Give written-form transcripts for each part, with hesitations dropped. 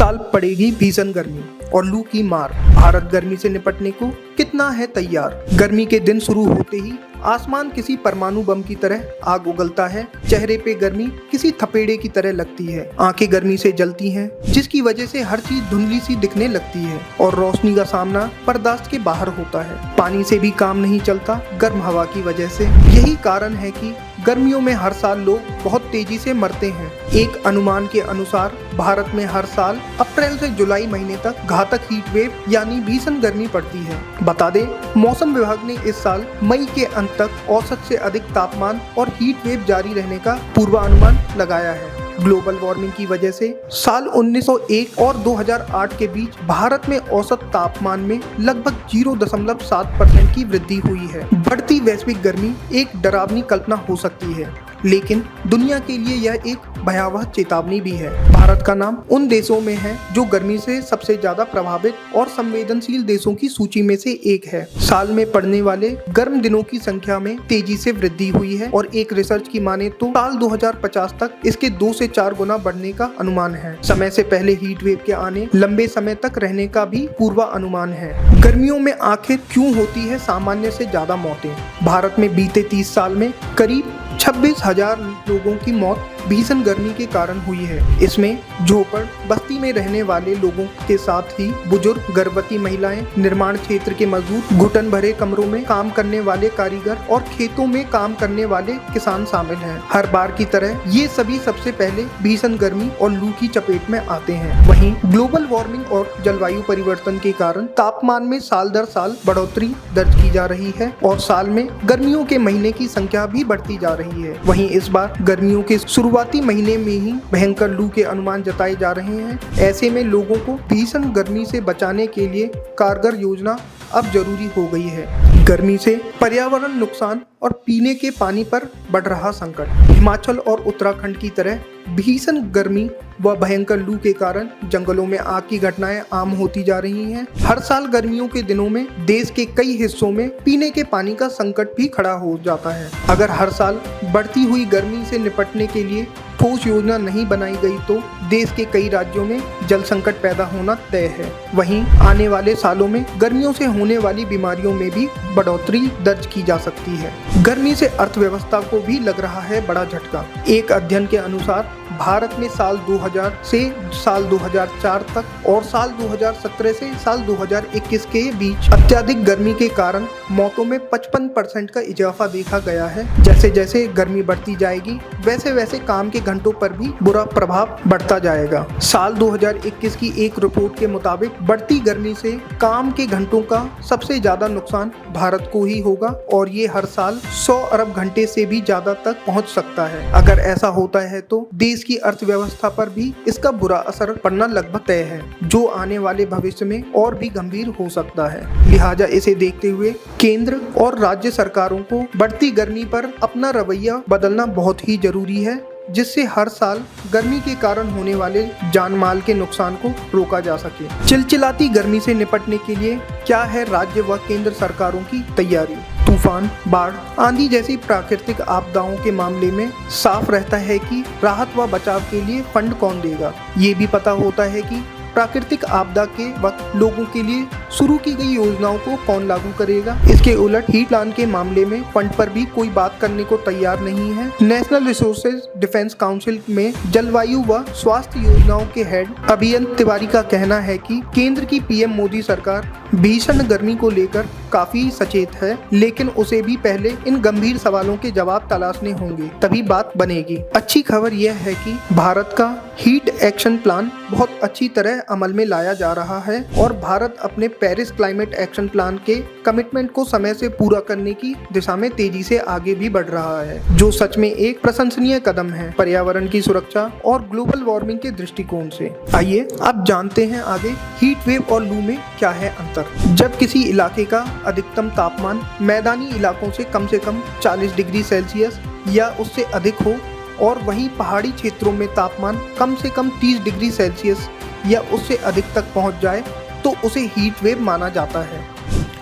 साल पड़ेगी भीषण गर्मी और लू की मार। भारत गर्मी से निपटने को कितना है तैयार। गर्मी के दिन शुरू होते ही आसमान किसी परमाणु बम की तरह आग उगलता है। चेहरे पे गर्मी किसी थपेड़े की तरह लगती है। आंखें गर्मी से जलती हैं, जिसकी वजह से हर चीज धुंधली सी दिखने लगती है और रोशनी का सामना बर्दाश्त के बाहर होता है। पानी से भी काम नहीं चलता गर्म हवा की वजह से। यही कारण है कि गर्मियों में हर साल लोग बहुत तेजी से मरते हैं। एक अनुमान के अनुसार भारत में हर साल अप्रैल से जुलाई महीने तक घातक हीट वेव यानी भीषण गर्मी पड़ती है। बता दें, मौसम विभाग ने इस साल मई के अंत तक औसत से अधिक तापमान और हीट वेव जारी रहने का पूर्वानुमान लगाया है। ग्लोबल वार्मिंग की वजह से साल 1901 और 2008 के बीच भारत में औसत तापमान में लगभग 0.7% की वृद्धि हुई है। बढ़ती वैश्विक गर्मी एक डरावनी कल्पना हो सकती है, लेकिन दुनिया के लिए यह एक भयावह चेतावनी भी है। भारत का नाम उन देशों में है जो गर्मी से सबसे ज्यादा प्रभावित और संवेदनशील देशों की सूची में से एक है। साल में पड़ने वाले गर्म दिनों की संख्या में तेजी से वृद्धि हुई है और एक रिसर्च की माने तो साल 2050 तक इसके 2 से 4 गुना बढ़ने का अनुमान है। समय से पहले हीट वेव के आने, लंबे समय तक रहने का भी पूर्वानुमान है। गर्मियों में आखिर क्यों होती है सामान्य से ज्यादा मौतें। भारत में बीते 30 साल में करीब 26,000 लोगों की मौत भीषण गर्मी के कारण हुई है। इसमें झोपड़ बस्ती में रहने वाले लोगों के साथ ही बुजुर्ग, गर्भवती महिलाएं, निर्माण क्षेत्र के मजदूर, घुटन भरे कमरों में काम करने वाले कारीगर और खेतों में काम करने वाले किसान शामिल हैं। हर बार की तरह ये सभी सबसे पहले भीषण गर्मी और लू की चपेट में आते हैं। वहीं ग्लोबल वार्मिंग और जलवायु परिवर्तन के कारण तापमान में साल दर साल बढ़ोतरी दर्ज की जा रही है और साल में गर्मियों के महीने की संख्या भी बढ़ती जा रही है। वहीं इस बार गर्मियों के शुरुआती महीने में ही भयंकर लू के अनुमान जताए जा रहे हैं। ऐसे में लोगों को भीषण गर्मी से बचाने के लिए कारगर योजना अब जरूरी हो गई है। गर्मी से पर्यावरण नुकसान और पीने के पानी पर बढ़ रहा संकट। हिमाचल और उत्तराखंड की तरह भीषण गर्मी व भयंकर लू के कारण जंगलों में आग की घटनाएं आम होती जा रही हैं। हर साल गर्मियों के दिनों में देश के कई हिस्सों में पीने के पानी का संकट भी खड़ा हो जाता है। अगर हर साल बढ़ती हुई गर्मी से निपटने के लिए ठोस योजना नहीं बनाई गई तो देश के कई राज्यों में जल संकट पैदा होना तय है। वहीं आने वाले सालों में गर्मियों से होने वाली बीमारियों में भी बढ़ोतरी दर्ज की जा सकती है। गर्मी से अर्थव्यवस्था को भी लग रहा है बड़ा झटका। एक अध्ययन के अनुसार भारत में साल 2000 से साल 2004 तक और साल 2017 से साल 2021 के बीच अत्यधिक गर्मी के कारण मौतों में 55% का इजाफा देखा गया है। जैसे जैसे गर्मी बढ़ती जाएगी वैसे वैसे काम के घंटों पर भी बुरा प्रभाव बढ़ता जाएगा। साल 2021 की एक रिपोर्ट के मुताबिक बढ़ती गर्मी से काम के घंटों का सबसे ज्यादा नुकसान भारत को ही होगा और ये हर साल 100 अरब घंटे से भी ज्यादा तक पहुंच सकता है। अगर ऐसा होता है तो देश की अर्थव्यवस्था पर भी इसका बुरा असर पड़ना लगभग तय है, जो आने वाले भविष्य में और भी गंभीर हो सकता है। लिहाजा इसे देखते हुए केंद्र और राज्य सरकारों को बढ़ती गर्मी पर अपना रवैया बदलना बहुत ही जरूरी है, जिससे हर साल गर्मी के कारण होने वाले जान माल के नुकसान को रोका जा सके। चिलचिलाती गर्मी से निपटने के लिए क्या है राज्य व केंद्र सरकारों की तैयारी। तूफान, बाढ़, आंधी जैसी प्राकृतिक आपदाओं के मामले में साफ रहता है कि राहत व बचाव के लिए फंड कौन देगा। ये भी पता होता है कि प्राकृतिक आपदा के वक्त लोगों के लिए शुरू की गई योजनाओं को कौन लागू करेगा। इसके उलट हीट प्लान के मामले में फंड पर भी कोई बात करने को तैयार नहीं है। नेशनल रिसोर्सेज डिफेंस काउंसिल में जलवायु व स्वास्थ्य योजनाओं के हेड अभियंत तिवारी का कहना है कि केंद्र की पीएम मोदी सरकार भीषण गर्मी को लेकर काफी सचेत है, लेकिन उसे भी पहले इन गंभीर सवालों के जवाब तलाशने होंगे, तभी बात बनेगी। अच्छी खबर यह है कि भारत का हीट एक्शन प्लान बहुत अच्छी तरह अमल में लाया जा रहा है और भारत अपने पेरिस क्लाइमेट एक्शन प्लान के कमिटमेंट को समय से पूरा करने की दिशा में तेजी से आगे भी बढ़ रहा है, जो सच में एक प्रशंसनीय कदम है पर्यावरण की सुरक्षा और ग्लोबल वार्मिंग के दृष्टिकोण से। आइए अब जानते हैं आगे हीट वेव और लू में क्या है अंतर। जब किसी इलाके का अधिकतम तापमान मैदानी इलाकों से कम 40 डिग्री सेल्सियस या उससे अधिक हो और वहीं पहाड़ी क्षेत्रों में तापमान कम से कम 30 डिग्री सेल्सियस या उससे अधिक तक पहुंच जाए तो उसे हीट वेव माना जाता है।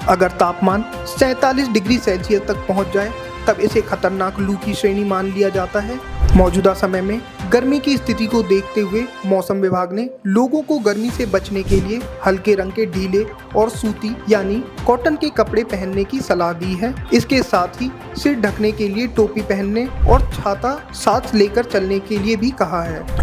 अगर तापमान 47 डिग्री सेल्सियस तक पहुंच जाए तब इसे खतरनाक लू की श्रेणी मान लिया जाता है। मौजूदा समय में गर्मी की स्थिति को देखते हुए मौसम विभाग ने लोगों को गर्मी से बचने के लिए हल्के रंग के ढीले और सूती यानी कॉटन के कपड़े पहनने की सलाह दी है। इसके साथ ही सिर ढकने के लिए टोपी पहनने और छाता साथ लेकर चलने के लिए भी कहा है।